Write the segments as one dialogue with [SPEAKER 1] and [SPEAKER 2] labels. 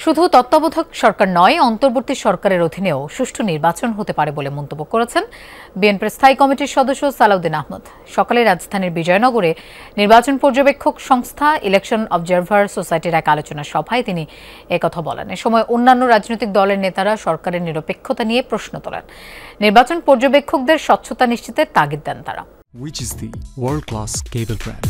[SPEAKER 1] শুধু তত্ত্বাবধায়ক সরকার নয়, অন্তর্বর্তী সরকারের অধীনেও সুষ্ঠু নির্বাচন হতে পারে বলে মন্তব্য করেছেন বিএনপির স্থায়ী কমিটির সদস্য সালাউদ্দিন আহমদ। সকালে রাজধানীর বিজয়নগরে নির্বাচন পর্যবেক্ষক সংস্থা ইলেকশন অবজারভার সোসাইটির এক আলোচনা সভায় তিনি একথা বলেন। এ সময় অন্যান্য রাজনৈতিক দলের নেতারা সরকারের নিরপেক্ষতা নিয়ে প্রশ্ন তোলেন। নির্বাচন পর্যবেক্ষকদের স্বচ্ছতা নিশ্চিতের তাগিদ দেন তারা।
[SPEAKER 2] Which is the world-class cable brand?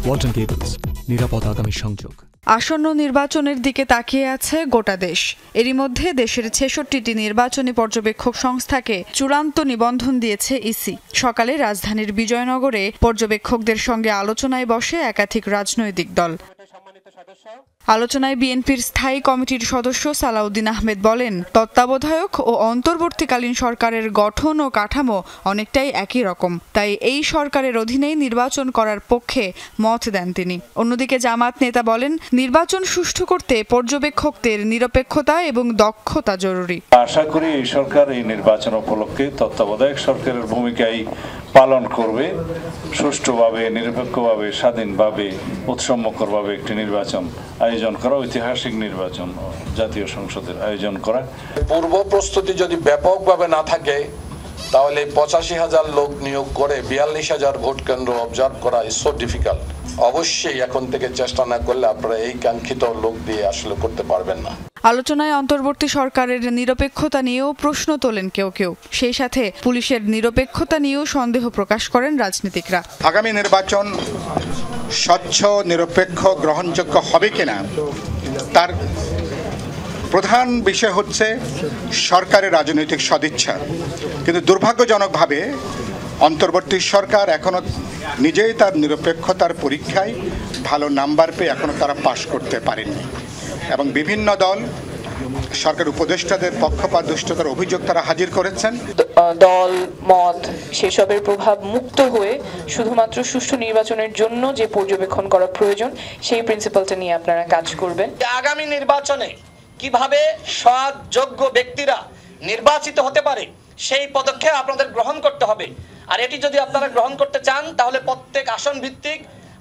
[SPEAKER 2] Walton Cables, নিরাপদ আগামী সংযোগ।
[SPEAKER 3] আসন্ন নির্বাচনের দিকে তাকিয়ে আছে গোটা দেশ। এরই মধ্যে দেশের ৬৬টি নির্বাচনী পর্যবেক্ষক সংস্থাকে চূড়ান্ত নিবন্ধন দিয়েছে ইসি। সকালে রাজধানীর বিজয়নগরে পর্যবেক্ষকদের সঙ্গে আলোচনায় বসে একাধিক রাজনৈতিক দল। আলোচনায় বিএনপির স্থায়ী কমিটির সদস্য সালাউদ্দিন আহমেদ বলেন, তত্ত্বাবধায়ক ও অন্তর্বর্তীকালীন সরকারের গঠন ও কাঠামো অনেকটাই একই রকম, তাই এই সরকারের অধীনেই নির্বাচন করার পক্ষে মত দেন তিনি। অন্যদিকে জামাত নেতা বলেন, নির্বাচন সুষ্ঠু করতে পর্যবেক্ষকদের নিরপেক্ষতা এবং দক্ষতা জরুরি।
[SPEAKER 4] আশা করি এই সরকার এই নির্বাচন উপলক্ষে তত্ত্বাবধায়ক সরকারের ভূমিকাই পালন করবে। সুষ্ঠুভাবে, নিরপেক্ষভাবে, স্বাধীনভাবে, উৎসবমুখরভাবে একটি নির্বাচন আয়োজন করা, ঐতিহাসিক নির্বাচন জাতীয় সংসদের আয়োজন করা।
[SPEAKER 5] পূর্ব প্রস্তুতি যদি ব্যাপকভাবে না থাকে তাহলে ৮৫,০০০ লোক নিয়োগ করে ৪২,০০০ ভোট কেন্দ্র অবজার্ভ করা ইজ সো ডিফিকাল্ট। অবশ্যই এখন থেকে চেষ্টা না করলে আপনারা এই কাঙ্ক্ষিত লোক দিয়ে আসলে করতে পারবেন না।
[SPEAKER 3] আলোচনায় অন্তর্বর্তী সরকারের নিরপেক্ষতা নিয়েও প্রশ্ন তোলেন কেউ। সেই সাথে পুলিশের নিরপেক্ষতা নিয়েও সন্দেহ প্রকাশ করেন রাজনীতিকরা।
[SPEAKER 6] আগামী নির্বাচন স্বচ্ছ, নিরপেক্ষ, গ্রহণযোগ্য হবে কিনা তার প্রধান বিষয় হচ্ছে সরকারের রাজনৈতিক সদিচ্ছা। কিন্তু দুর্ভাগ্যজনকভাবে অন্তর্বর্তী সরকার এখনো নিজেই তার নিরপেক্ষতার পরীক্ষায় ভালো নাম্বার পেয়ে এখনো তারা পাশ করতে পারেননি, এবং বিভিন্ন দল সরকার উপদেষ্টাদের পক্ষপাত দুষ্টতার অভিযোগ তারা হাজির করেছেন।
[SPEAKER 7] দল মত সেসবের প্রভাব মুক্ত হয়ে শুধুমাত্র সুষ্ঠু নির্বাচনের জন্য যে পর্যবেক্ষণ করা প্রয়োজন সেই প্রিন্সিপালটা নিয়ে আপনারা কাজ করবেন।
[SPEAKER 8] আগামী নির্বাচনে কিভাবে সৎ যোগ্য ব্যক্তিরা নির্বাচিত হতে পারে সেই পদক্ষেপ আপনাদের গ্রহণ করতে হবে। আর এটি যদি আপনারা গ্রহণ করতে চান তাহলে প্রত্যেক আসন ভিত্তিক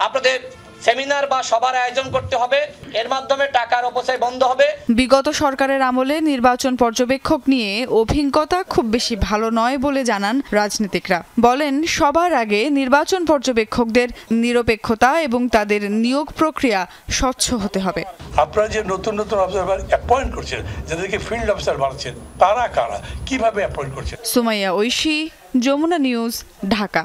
[SPEAKER 8] আপনাদের সেমিনার বা সভার আয়োজন করতে হবে। এর মাধ্যমে টাকার অপচয় বন্ধ হবে।
[SPEAKER 3] বিগত সরকারের আমলে নির্বাচন পর্যবেক্ষক নিয়ে অভিজ্ঞতা খুব বেশি ভালো নয় বলে জানান রাজনীতিকরা। বলেন, সবার আগে নির্বাচন পর্যবেক্ষকদের নিরপেক্ষতা এবং তাদের নিয়োগ প্রক্রিয়া স্বচ্ছ হতে হবে।
[SPEAKER 9] আপনারা যে নতুন অবজারভার অ্যাপয়েন্ট করছেন, যাদেরকে ফিল্ড অফিসার বানাচ্ছেন, তারা কারা, কিভাবে অ্যাপয়েন্ট করছেন?
[SPEAKER 3] সুমাইয়া ঐশী, যমুনা নিউজ, ঢাকা।